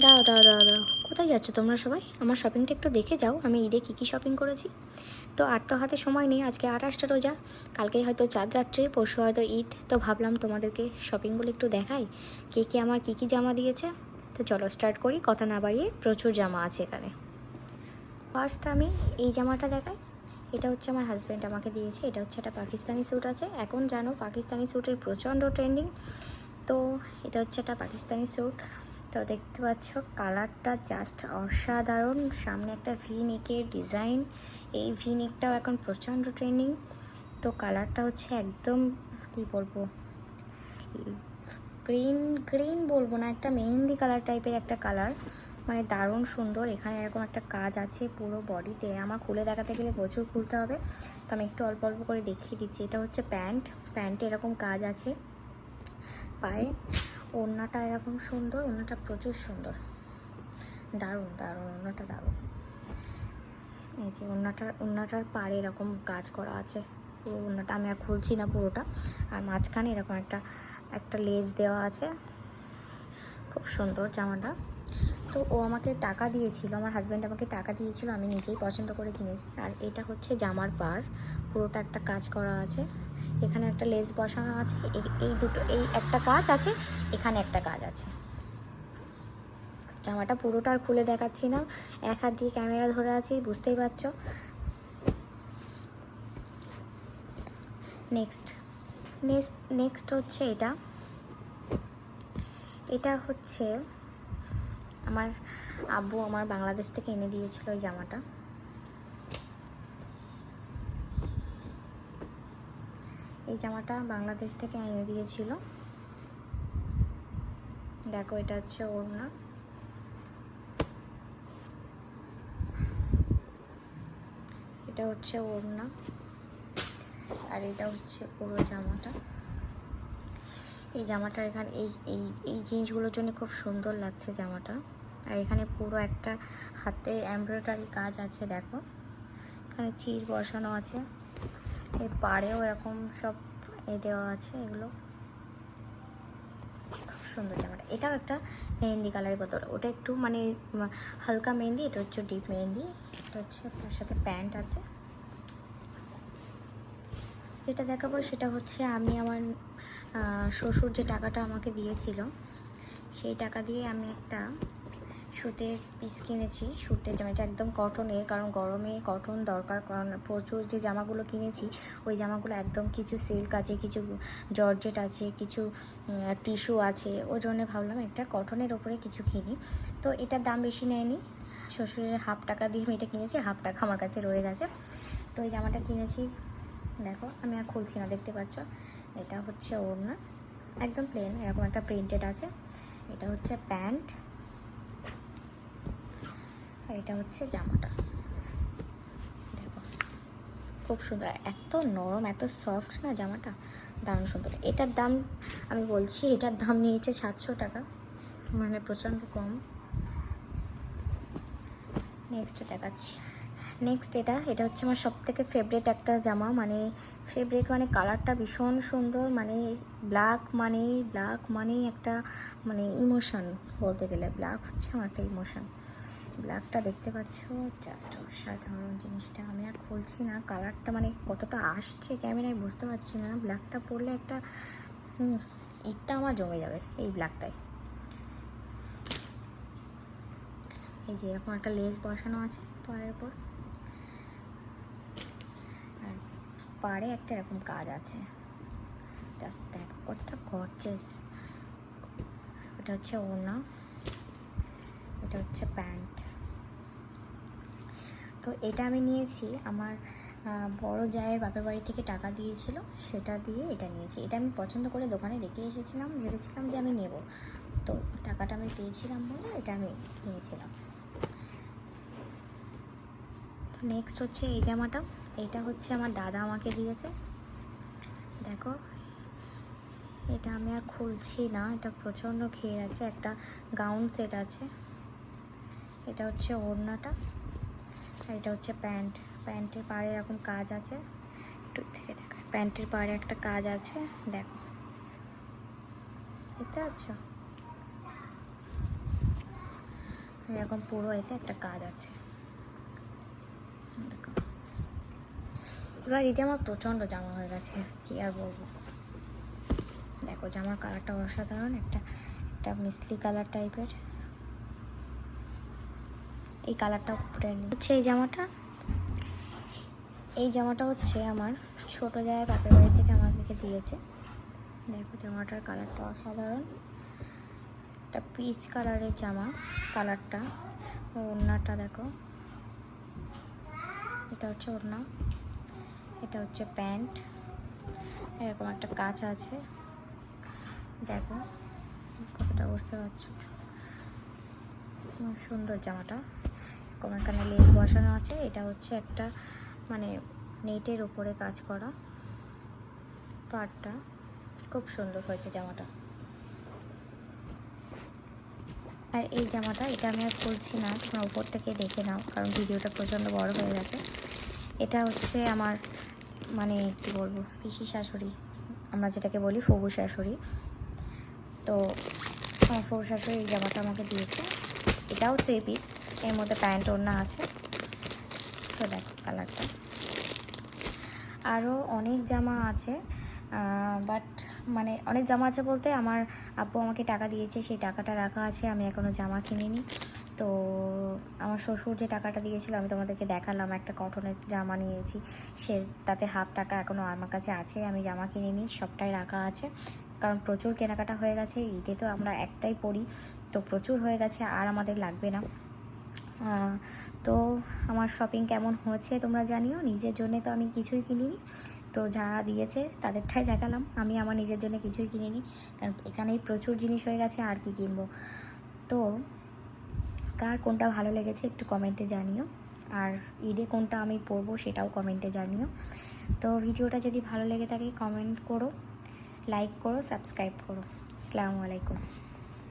দাও দাও দাও দাও, কোথায় যাচ্ছ তোমরা সবাই? আমার শপিংটা একটু দেখে যাও, আমি ঈদে কী কী শপিং করেছি। তো আর তো হাতে সময় নেই, আজকে 28টা রোজা, কালকে হয়তো চাঁদ রাত্রি, পরশু হয়তো ঈদ। তো ভাবলাম তোমাদেরকে শপিংগুলো একটু দেখাই, কে কে আমার কী কী জামা দিয়েছে। তো চলো স্টার্ট করি, কথা না বাড়িয়ে, প্রচুর জামা আছে এখানে। ফার্স্ট আমি এই জামাটা দেখাই। এটা হচ্ছে আমার হাজব্যান্ড আমাকে দিয়েছে। এটা হচ্ছে একটা পাকিস্তানি স্যুট আছে, এখন জানো পাকিস্তানি স্যুটের প্রচণ্ড ট্রেন্ডিং। তো এটা হচ্ছে একটা পাকিস্তানি স্যুট। তো দেখতে পাচ্ছ কালারটা জাস্ট অসাধারণ, সামনে একটা ভি নেকের ডিজাইন, এই ভি নেকটাও এখন প্রচণ্ড ট্রেন্ডিং। তো কালারটা হচ্ছে একদম কি বলবো, গ্রিন গ্রিন বলবো না, একটা মেহেন্দি কালার টাইপের একটা কালার, মানে দারুণ সুন্দর। এখানে এরকম একটা কাজ আছে পুরো বডিতে, আমার খুলে দেখাতে গেলে প্রচুর খুলতে হবে, তো আমি একটু অল্প অল্প করে দেখিয়ে দিচ্ছি। এটা হচ্ছে প্যান্টে এরকম কাজ আছে, পায়ে ওড়নাটা এরকম সুন্দর, ওড়নাটা প্রচুর সুন্দর, দারুণ দারুণ, ওড়নাটা দারুণ। এই যে ওড়নাটার পাড়ে এরকম কাজ করা আছে, পুরো ওড়নাটা আমি আর খুলছি না পুরোটা, আর মাঝখানে এরকম একটা লেস দেওয়া আছে, খুব সুন্দর জামাটা। তো ও আমাকে টাকা দিয়েছিল, আমার হাজব্যান্ড আমাকে টাকা দিয়েছিল, আমি নিজেই পছন্দ করে কিনেছি। আর এটা হচ্ছে জামার পাড়, পুরোটা একটা কাজ করা আছে, এখানে একটা লেস বসানো আছে, এই দুটো, এই একটা কাজ আছে, এখানে একটা কাজ আছে। জামাটা পুরোটা আর খুলে দেখাচ্ছি না, এক হাত দিয়ে ক্যামেরা ধরে আছি, বুঝতেই পারছো। নেক্সট হচ্ছে এটা হচ্ছে আমার আব্বু আমার বাংলাদেশ থেকে এনে দিয়েছিল ওই জামাটা। এই জামাটা বাংলাদেশ থেকে এনে দিয়েছিল, দেখো এটা হচ্ছে ওড়না, এটা হচ্ছে ওড়না, আর এটা হচ্ছে পুরো জামাটা। এই জামাটার এখানে এই এই এই জিনিসগুলোর জন্য খুব সুন্দর লাগছে জামাটা। আর এখানে পুরো একটা হাতে এমব্রয়ডারি কাজ আছে, দেখো এখানে চির বসানো আছে, এই পাড়েও এরকম সব দেওয়া আছে, এগুলো খুব সুন্দর জামাটা। এটাও একটা মেহেন্দি কালারের বোতল, ওটা একটু মানে হালকা মেহেন্দি, এটা হচ্ছে ডিপ মেহেন্দি। এটা হচ্ছে তার সাথে প্যান্ট আছে। যেটা দেখাবো সেটা হচ্ছে আমি আমার শ্বশুর যে টাকাটা আমাকে দিয়েছিল, সেই টাকা দিয়ে আমি একটা সুতের পিস কিনেছি, সুতের জামাটা একদম কটনের, কারণ গরমে কটন দরকার, কারণ প্রচুর যে জামাগুলো কিনেছি ওই জামাগুলো একদম কিছু সিল্ক আছে, কিছু জর্জেট আছে, কিছু টিস্যু আছে, ওই জন্য ভাবলাম একটা কটনের ওপরে কিছু কিনি। তো এটার দাম বেশি নেয়নি, শ্বশুরের হাফ টাকা দিয়ে আমি এটা কিনেছি, হাফ টাকা আমার কাছে রয়ে গেছে। তো এই জামাটা কিনেছি, দেখো আমি আর খুলছি না, দেখতে পাচ্ছ। এটা হচ্ছে ওড়না, একদম প্লেন, এরকম একটা প্রিন্টেড আছে। এটা হচ্ছে প্যান্ট, আর এটা হচ্ছে জামাটা, দেখো খুব সুন্দর, এত নরম এত সফট না জামাটা, দারুণ সুন্দর। এটার দাম আমি বলছি, এটার দাম নিয়েছে 700 টাকা, মানে প্রচণ্ড কম। নেক্সট দেখাচ্ছি। এটা হচ্ছে আমার সবথেকে ফেভারিট একটা জামা, মানে ফেভারিট মানে কালারটা ভীষণ সুন্দর, মানে ব্ল্যাক মানে একটা মানে ইমোশন, বলতে গেলে ব্ল্যাক হচ্ছে আমার একটা ইমোশন। ব্ল্যাকটা দেখতে পাচ্ছ, জাস্ট অসাধারণ জিনিসটা, আমি আর খুলছি না, কালারটা মানে কতটা আসছে ক্যামেরায় বুঝতে পারছি না। ব্ল্যাকটা পরলে একটা ঈদটা আমার জমে যাবে এই ব্ল্যাকটায়। এই যে এরকম একটা লেস বসানো আছে পায়ের উপর, আর পাড়ে একটা এরকম কাজ আছে, জাস্ট দেখো কতটা গর্জিয়াস। এটা হচ্ছে ওড়না, এটা হচ্ছে প্যান্ট। তো এটা আমি নিয়েছি আমার বড় জায়ের বাপের বাড়ি থেকে টাকা দিয়েছিল, সেটা দিয়ে এটা নিয়েছি। এটা আমি পছন্দ করে দোকানে রেখে এসেছিলাম, ভেবেছিলাম যে আমি নেব, তো টাকাটা আমি পেয়েছিলাম বলে এটা আমি নিয়েছিলাম। তো নেক্সট হচ্ছে এই জামাটা, এটা হচ্ছে আমার দাদা আমাকে দিয়েছে, দেখো এটা আমি আর খুলছি না, এটা প্রচণ্ড ঘের আছে, একটা গাউন সেট আছে। এটা হচ্ছে ওড়নাটা, আর এটা হচ্ছে প্যান্টের পাড়ে এরকম কাজ আছে, একটু থেকে দেখা, প্যান্টের পাড়ে একটা কাজ আছে, দেখো দেখতে পাচ্ছ। এরকম পুরো এতে একটা কাজ আছে। দেখো এবার ঈদে আমার প্রচণ্ড জামা হয়ে গেছে, কি আর বলবো। দেখো জামার কালারটা অসাধারণ, একটা একটা মিসলি কালার টাইপের। এই কালারটা হচ্ছে এই জামাটা হচ্ছে আমার ছোটো জায়গায় বাপের বাড়ি থেকে আমাকে দিয়েছে। দেখো জামাটার কালারটা অসাধারণ, একটা পিচ কালারের জামা কালারটা। ওড়নাটা দেখো, এটা হচ্ছে ওড়না, এটা হচ্ছে প্যান্ট, এরকম একটা কাজ আছে। দেখো কতটা বুঝতে পারছো, সুন্দর জামাটা। এরকম এখানে লেস বসানো আছে। এটা হচ্ছে একটা মানে নেটের উপরে কাজ করা পাড়টা, খুব সুন্দর হয়েছে জামাটা। আর এই জামাটা, এটা আমি আর খুলছি না, তোমরা উপর থেকে দেখে নাও, কারণ ভিডিওটা প্রচণ্ড বড় হয়ে গেছে। এটা হচ্ছে আমার মানে কি বলবো, পিসি শাশুড়ি, আমরা যেটাকে বলি ফুবু শাশুড়ি। তো আমার ফুবু শাশুড়ি এই জামাটা আমাকে দিয়েছে। এটাও 3 পিস, এর মধ্যে প্যান্ট ওড়না আছে। তো দেখো কালারটা। আরও অনেক জামা আছে, বাট মানে অনেক জামা আছে বলতে আমার আব্বু আমাকে টাকা দিয়েছে, সেই টাকাটা রাখা আছে, আমি এখনও জামা কিনিনি। তো আমার শ্বশুর যে টাকাটা দিয়েছিল, আমি তোমাদেরকে দেখালাম, একটা কটনের জামা নিয়েছি, তাতে হাফ টাকা এখনও আমার কাছে আছে, আমি জামা কিনিনি, সবটাই রাখা আছে। কারণ প্রচুর কেনাকাটা হয়ে গেছে, ঈদে তো আমরা একটাই পরি, তো প্রচুর হয়ে গেছে, আর আমাদের লাগবে না। তো আমার শপিং কেমন হয়েছে তোমরা জানিও। নিজের জন্যে তো আমি কিছুই কিনিনি, তো যারা দিয়েছে তাদেরটাই দেখালাম, আমি আমার নিজের জন্য কিছুই কিনিনি, কারণ এখানেই প্রচুর জিনিস হয়ে গেছে, আর কি কিনবো। তো কার কোনটা ভালো লেগেছে একটু কমেন্টে জানিও, আর ঈদে কোনটা আমি পরবো সেটাও কমেন্টে জানিও। তো ভিডিওটা যদি ভালো লেগে থাকে কমেন্ট করো, লাইক করো, সাবস্ক্রাইব করো। আসসালামু আলাইকুম।